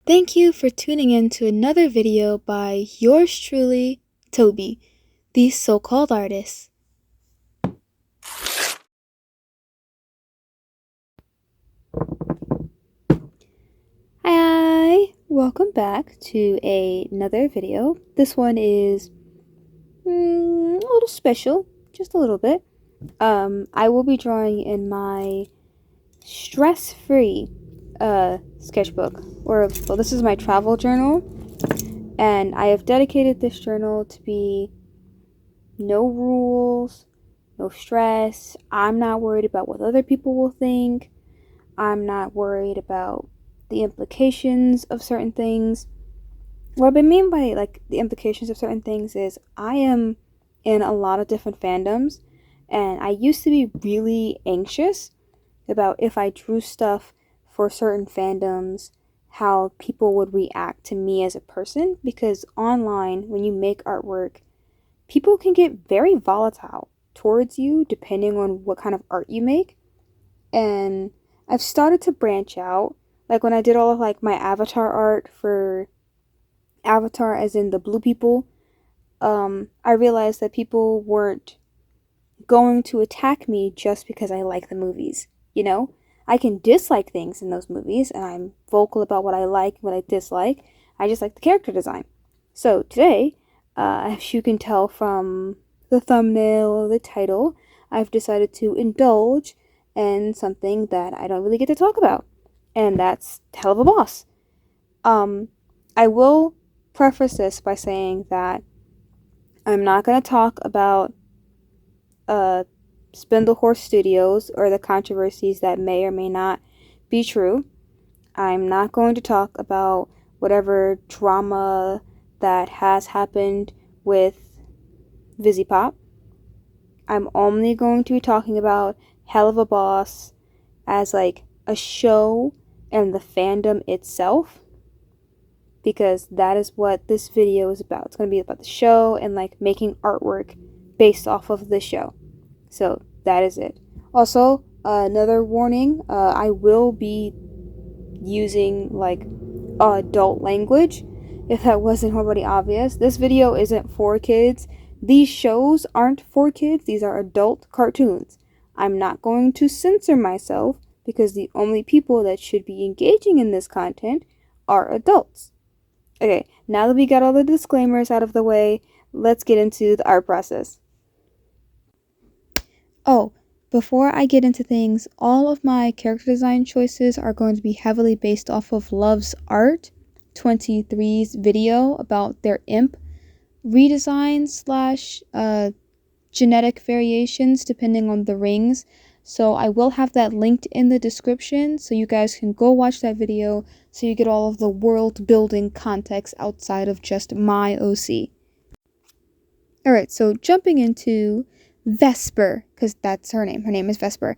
Thank you for tuning in to another video by yours truly, Toby, the so-called artist. Hi, welcome back to another video. This one is a little special, just a little bit. I will be drawing in my stress-free sketchbook, well, this is my travel journal, and I have dedicated this journal to be no rules, no stress. I'm not worried about what other people will think. I'm not worried about the implications of certain things. What I mean by the implications of certain things is I am in a lot of different fandoms, and I used to be really anxious about if I drew stuff for certain fandoms, how people would react to me as a person, because online, when you make artwork, people can get very volatile towards you depending on what kind of art you make. And I've started to branch out. Like when I did all of my avatar art for Avatar, as in the blue people, I realized that people weren't going to attack me just because I like the movies. You know, I can dislike things in those movies, and I'm vocal about what I like, what I dislike. I just like the character design. So today, as you can tell from the thumbnail or the title, I've decided to indulge in something that I don't really get to talk about, and that's Helluva Boss. I will preface this by saying that I'm not going to talk about Spindlehorse Studios or the controversies that may or may not be true. I'm not going to talk about whatever drama that has happened with VisiPop. I'm only going to be talking about Helluva Boss as a show and the fandom itself, because that is what this video is about. It's going to be about the show and making artwork based off of the show. So that is it. Also, another warning, I will be using adult language, if that wasn't already obvious. This video isn't for kids. These shows aren't for kids. These are adult cartoons. I'm not going to censor myself because the only people that should be engaging in this content are adults. Okay, now that we got all the disclaimers out of the way, let's get into the art process. Oh, before I get into things, all of my character design choices are going to be heavily based off of Love's Art 23's video about their imp redesign slash genetic variations depending on the rings. So I will have that linked in the description so you guys can go watch that video so you get all of the world building context outside of just my OC. Alright, so jumping into Vesper, because that's her name. Her name is Vesper.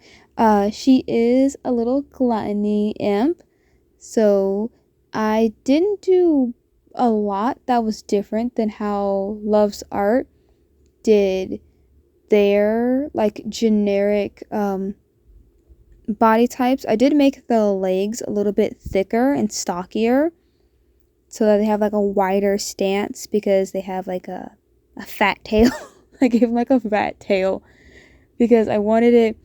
She is a little gluttony imp, so I didn't do a lot that was different than how Love's Art did their generic body types. I did make the legs a little bit thicker and stockier so that they have a wider stance, because they have a fat tail. I gave them a fat tail because I wanted it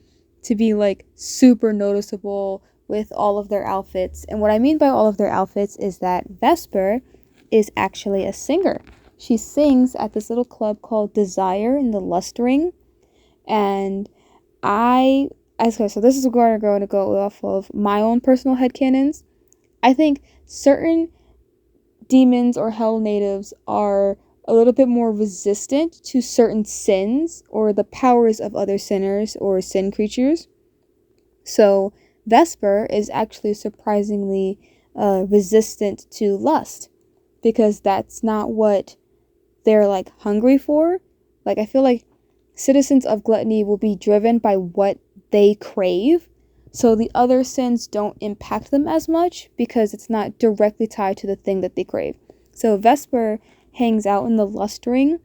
to be super noticeable with all of their outfits. And what I mean by all of their outfits is that Vesper is actually a singer. She sings at this little club called Desire in the Lust Ring. And so this is going to go off of my own personal headcanons. I think certain demons or hell natives are a little bit more resistant to certain sins or the powers of other sinners or sin creatures. So Vesper is actually surprisingly resistant to lust, because that's not what they're hungry for. I feel like citizens of gluttony will be driven by what they crave, so the other sins don't impact them as much because it's not directly tied to the thing that they crave. So Vesper hangs out in the lust ring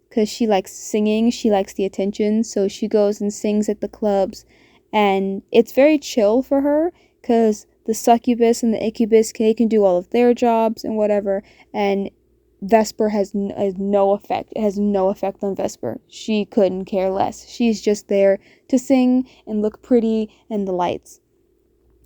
because she likes singing, she likes the attention, so she goes and sings at the clubs, and it's very chill for her because the succubus and the incubus, they can do all of their jobs and whatever, and Vesper has no effect. It has no effect on Vesper. She couldn't care less. She's just there to sing and look pretty and the lights.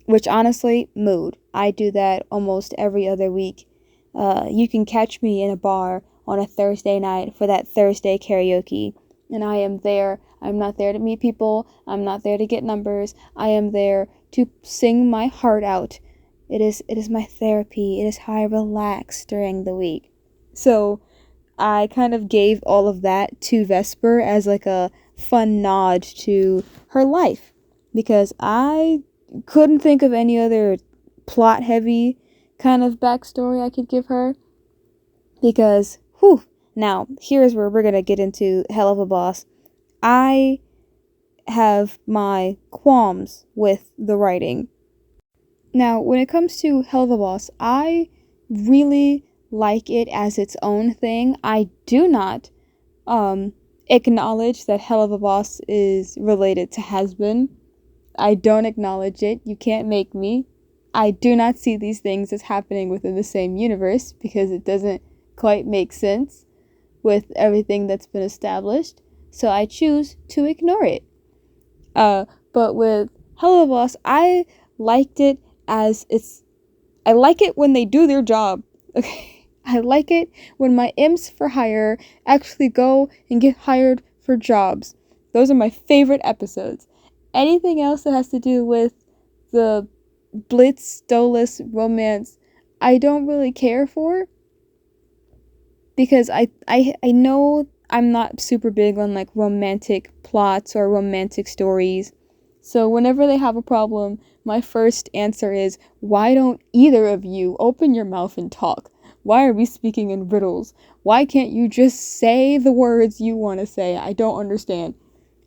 Which honestly, mood. I do that almost every other week. You can catch me in a bar on a Thursday night for that Thursday karaoke. And I am there. I'm not there to meet people. I'm not there to get numbers. I am there to sing my heart out. It is my therapy. It is how I relax during the week. So I kind of gave all of that to Vesper as like a fun nod to her life, because I couldn't think of any other plot heavy kind of backstory I could give her. Because, whew, now here's where we're gonna get into Helluva Boss. I have my qualms with the writing. Now, when it comes to Helluva Boss, I really like it as its own thing. I do not acknowledge that Helluva Boss is related to Has-Been. I don't acknowledge it. You can't make me. I do not see these things as happening within the same universe because it doesn't quite make sense with everything that's been established. So I choose to ignore it. But with Helluva Boss, I liked it as I like it when they do their job. Okay. I like it when my imps for hire actually go and get hired for jobs. Those are my favorite episodes. Anything else that has to do with the Blitz Stolas romance, I don't really care for. Because I know I'm not super big on like romantic plots or romantic stories. So whenever they have a problem, my first answer is, why don't either of you open your mouth and talk? Why are we speaking in riddles? Why can't you just say the words you want to say? I don't understand.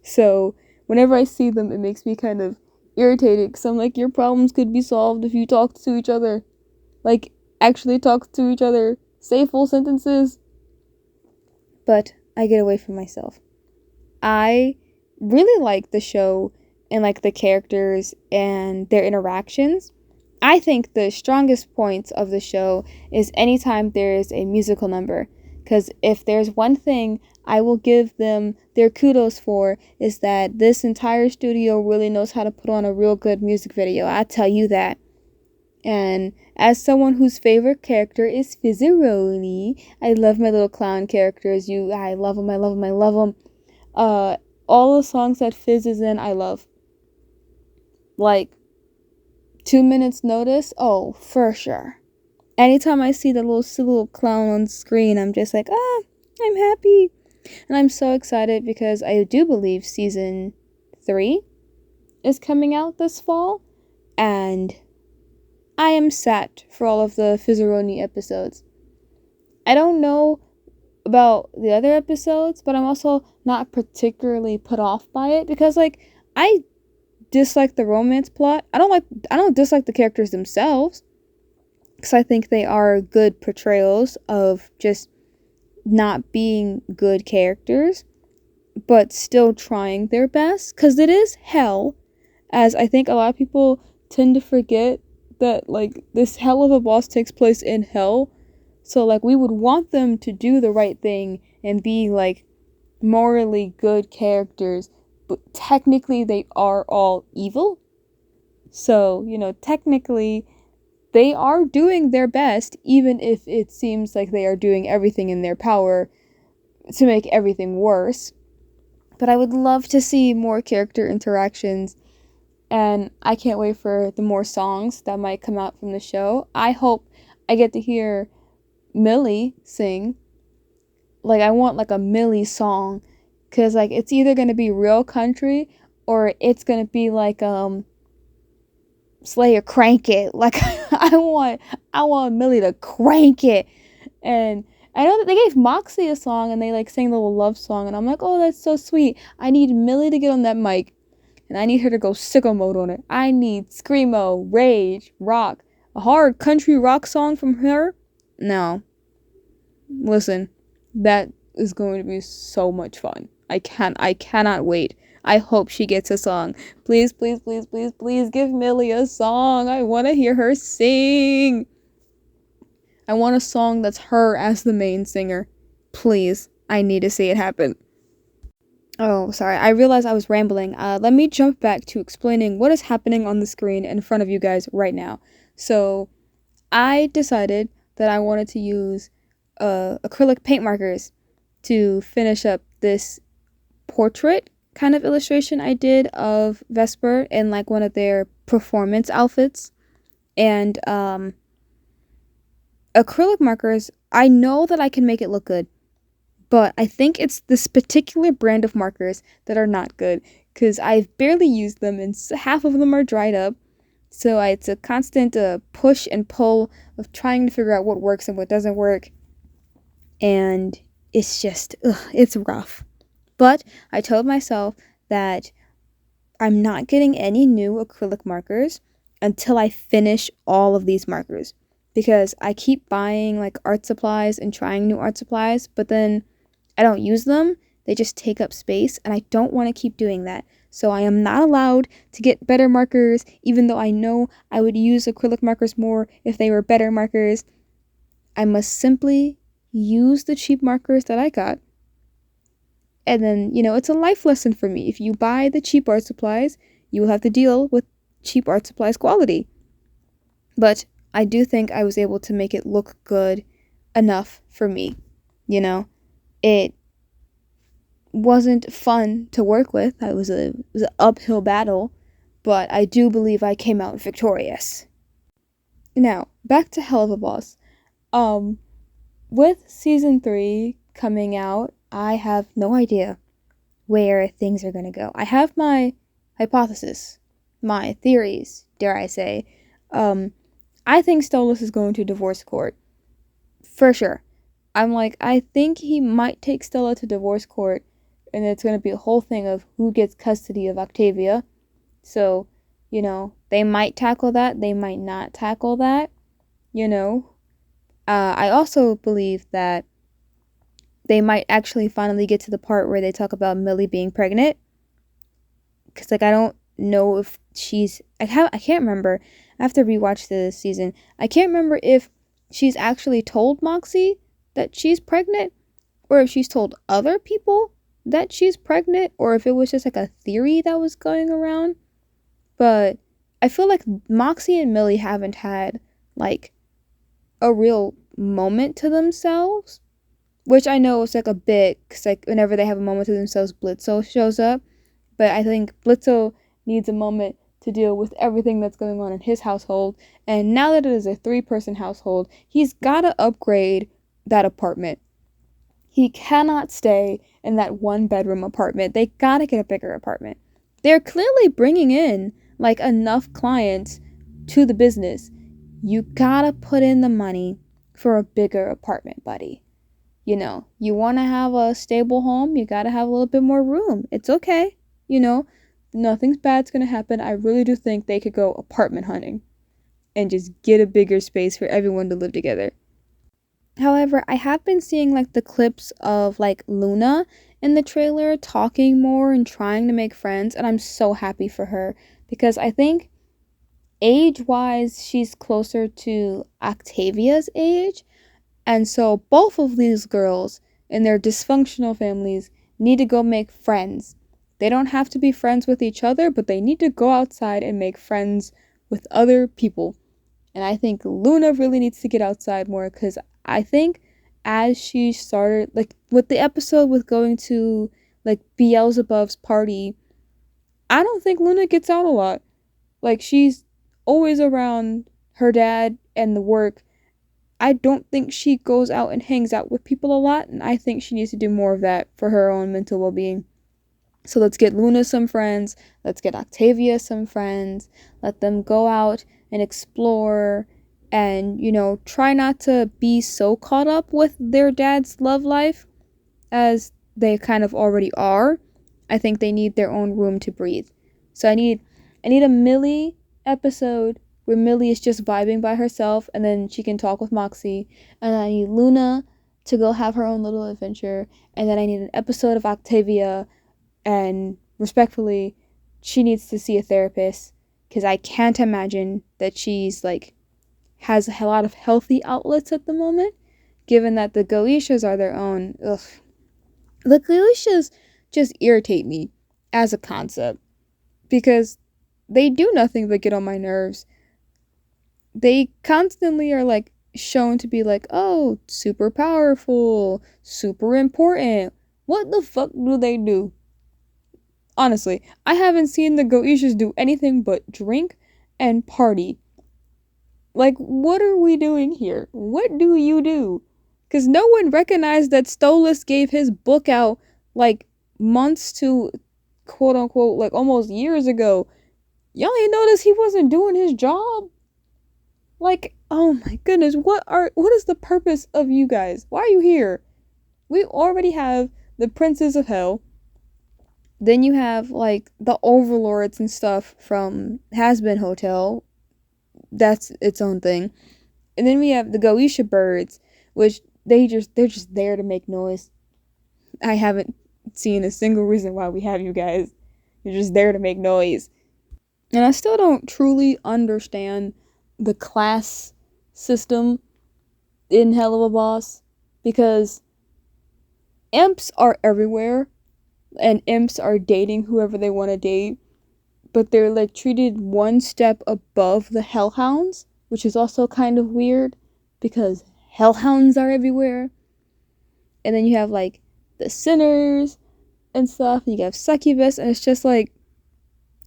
So whenever I see them, it makes me kind of irritated, because I'm like, your problems could be solved if you talked to each other. Like, actually talk to each other. Say full sentences. But I get away from myself. I really like the show and like the characters and their interactions. I think the strongest points of the show is anytime there is a musical number. Because if there's one thing I will give them their kudos for, is that this entire studio really knows how to put on a real good music video. I tell you that. And as someone whose favorite character is Fizzeroni, I love my little clown characters. I love them, I love them, I love them. All the songs that Fizz is in, I love. Like, 2 minutes notice? Oh, for sure. Anytime I see the little clown on screen, I'm just like, I'm happy. And I'm so excited because I do believe season 3 is coming out this fall. And I am set for all of the Fizzeroni episodes. I don't know about the other episodes, but I'm also not particularly put off by it because, like, I dislike the romance plot. I don't dislike the characters themselves, because I think they are good portrayals of just not being good characters, but still trying their best, because it is hell, as I think a lot of people tend to forget that, like, this Helluva Boss takes place in hell. So, like, we would want them to do the right thing and be, like, morally good characters, but technically they are all evil. So, technically they are doing their best, even if it seems like they are doing everything in their power to make everything worse. But I would love to see more character interactions, and I can't wait for the more songs that might come out from the show. I hope I get to hear Millie sing. Like, I want, like, a Millie song, because, like, it's either going to be real country, or it's going to be, like, Slayer Crank It. Like, I want Millie to crank it. And I know that they gave Moxie a song, and they, like, sang the little love song, and I'm like, oh, that's so sweet. I need Millie to get on that mic, and I need her to go sicko mode on it. I need screamo, rage, rock, a hard country rock song from her. No. Listen, that is going to be so much fun. I cannot wait. I hope she gets a song. Please, please, please, please, please give Millie a song. I want to hear her sing. I want a song that's her as the main singer. Please, I need to see it happen. Oh, sorry, I realized I was rambling. Let me jump back to explaining what is happening on the screen in front of you guys right now. So, I decided that I wanted to use acrylic paint markers to finish up this portrait kind of illustration I did of Vesper in like one of their performance outfits. And acrylic markers, I know that I can make it look good, but I think it's this particular brand of markers that are not good because I've barely used them and half of them are dried up. So it's a constant push and pull of trying to figure out what works and what doesn't work. And it's just, it's rough. But I told myself that I'm not getting any new acrylic markers until I finish all of these markers. Because I keep buying like art supplies and trying new art supplies, but then I don't use them. They just take up space, and I don't want to keep doing that. So I am not allowed to get better markers, even though I know I would use acrylic markers more if they were better markers. I must simply use the cheap markers that I got. And then, it's a life lesson for me. If you buy the cheap art supplies, you will have to deal with cheap art supplies quality. But I do think I was able to make it look good enough for me. It wasn't fun to work with. It was an uphill battle, but I do believe I came out victorious. Now, back to Helluva Boss. With season 3 coming out, I have no idea where things are going to go. I have my hypothesis, my theories, dare I say. I think Stolas is going to divorce court. For sure. I think he might take Stella to divorce court, and it's going to be a whole thing of who gets custody of Octavia. So, they might tackle that, they might not tackle that, I also believe that they might actually finally get to the part where they talk about Millie being pregnant. Because, I don't know if I can't remember. I have to rewatch this season. I can't remember if she's actually told Moxie that she's pregnant, or if she's told other people that she's pregnant, or if it was just like a theory that was going around. But I feel like Moxie and Millie haven't had like a real moment to themselves, which I know is like a bit, because like whenever they have a moment to themselves, Blitzo shows up. But I think Blitzo needs a moment to deal with everything that's going on in his household, and now that it is a 3-person household, he's gotta upgrade that apartment. He cannot stay in that 1-bedroom apartment. They gotta get a bigger apartment. They're clearly bringing in like enough clients to the business. You gotta put in the money for a bigger apartment, buddy. You want to have a stable home, you gotta have a little bit more room. It's okay. Nothing's bad's gonna happen. I really do think they could go apartment hunting and just get a bigger space for everyone to live together. However, I have been seeing like the clips of like Luna in the trailer talking more and trying to make friends, and I'm so happy for her because I think age-wise she's closer to Octavia's age, and so both of these girls in their dysfunctional families need to go make friends. They don't have to be friends with each other, but they need to go outside and make friends with other people. And I think Luna really needs to get outside more, because I think as she started, like with the episode with going to like Beelzebub's party, I don't think Luna gets out a lot. Like, she's always around her dad and the work. I don't think she goes out and hangs out with people a lot, and I think she needs to do more of that for her own mental well-being. So let's get Luna some friends, let's get Octavia some friends, let them go out and explore, and, try not to be so caught up with their dad's love life as they kind of already are. I think they need their own room to breathe. So I need a Millie episode where Millie is just vibing by herself and then she can talk with Moxie, and I need Luna to go have her own little adventure, and then I need an episode of Octavia and respectfully, she needs to see a therapist, because I can't imagine that she's like has a lot of healthy outlets at the moment, given that the Goetia are their own. Ugh. The Goetia just irritate me as a concept, because they do nothing but get on my nerves. They constantly are like shown to be like, oh, super powerful, super important. What the fuck do they do? Honestly, I haven't seen the Goetias do anything but drink and party. Like, what are we doing here? What do you do? Because no one recognized that Stolas gave his book out like months to quote unquote like almost years ago. Y'all ain't noticed he wasn't doing his job? Like, oh my goodness, what is the purpose of you guys? Why are you here? We already have the Princes of Hell. Then you have like the overlords and stuff from Has-Been Hotel. That's its own thing. And then we have the Goetia birds, which they're just there to make noise. I haven't seen a single reason why we have you guys. You're just there to make noise. And I still don't truly understand the class system in Helluva Boss, because imps are everywhere and imps are dating whoever they want to date, but they're like treated one step above the hellhounds, which is also kind of weird because hellhounds are everywhere. And then you have like the sinners and stuff, and you have succubus, and it's just like,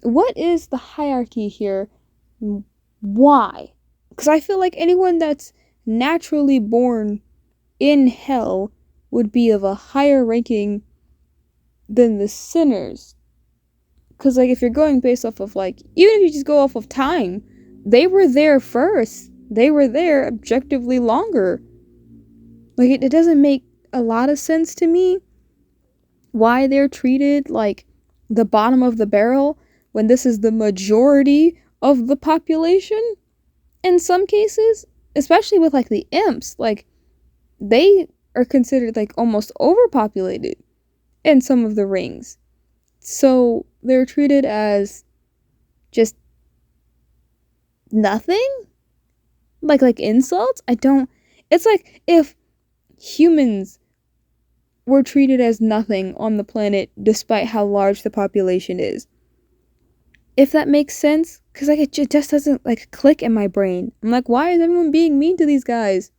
what is the hierarchy here? Why? Because I feel like anyone that's naturally born in hell would be of a higher ranking than the sinners. Because like if you're going based off of like, even if you just go off of time, they were there first. They were there objectively longer. Like it doesn't make a lot of sense to me why they're treated like the bottom of the barrel when this is the majority of the population. In some cases, especially with like the imps, like they are considered like almost overpopulated in some of the rings. So they're treated as just nothing? Like insults? It's like if humans were treated as nothing on the planet despite how large the population is. If that makes sense, because like it just doesn't like click in my brain. I'm like, why is everyone being mean to these guys?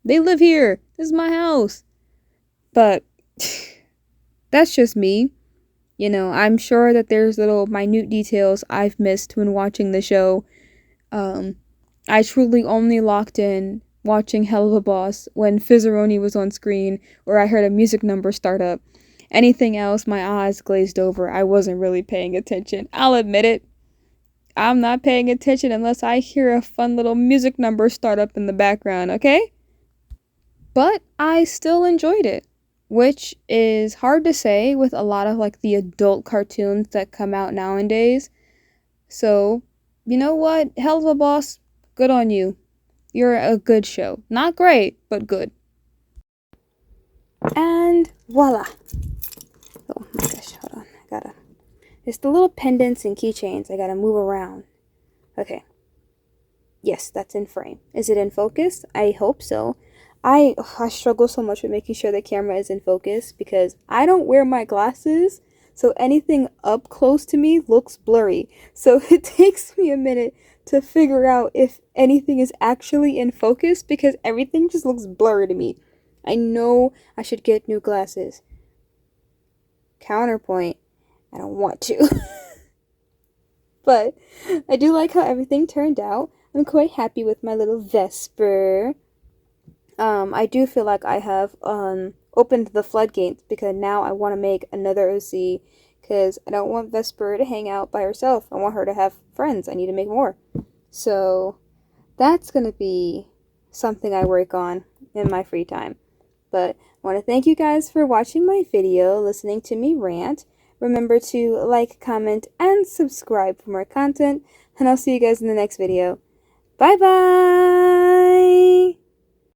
They live here. This is my house. But that's just me. You know, I'm sure that there's little minute details I've missed when watching the show. I truly only locked in watching Helluva Boss when Fizzeroni was on screen or I heard a music number start up. Anything else, my eyes glazed over. I wasn't really paying attention. I'll admit it. I'm not paying attention unless I hear a fun little music number start up in the background, okay? But I still enjoyed it, which is hard to say with a lot of like the adult cartoons that come out nowadays. So, you know what? Helluva Boss, good on you. You're a good show. Not great, but good. And voila. Oh my gosh, hold on. It's the little pendants and keychains I gotta move around. Okay. Yes, that's in frame. Is it in focus? I hope so. I struggle so much with making sure the camera is in focus because I don't wear my glasses, so anything up close to me looks blurry. So it takes me a minute to figure out if anything is actually in focus because everything just looks blurry to me. I know I should get new glasses. Counterpoint, I don't want to. But I do like how everything turned out. I'm quite happy with my little Vesper. I do feel like I have opened the floodgates because now I want to make another OC because I don't want Vesper to hang out by herself. I want her to have friends. I need to make more. So that's going to be something I work on in my free time. But I want to thank you guys for watching my video, listening to me rant. Remember to like, comment, and subscribe for more content. And I'll see you guys in the next video. Bye-bye!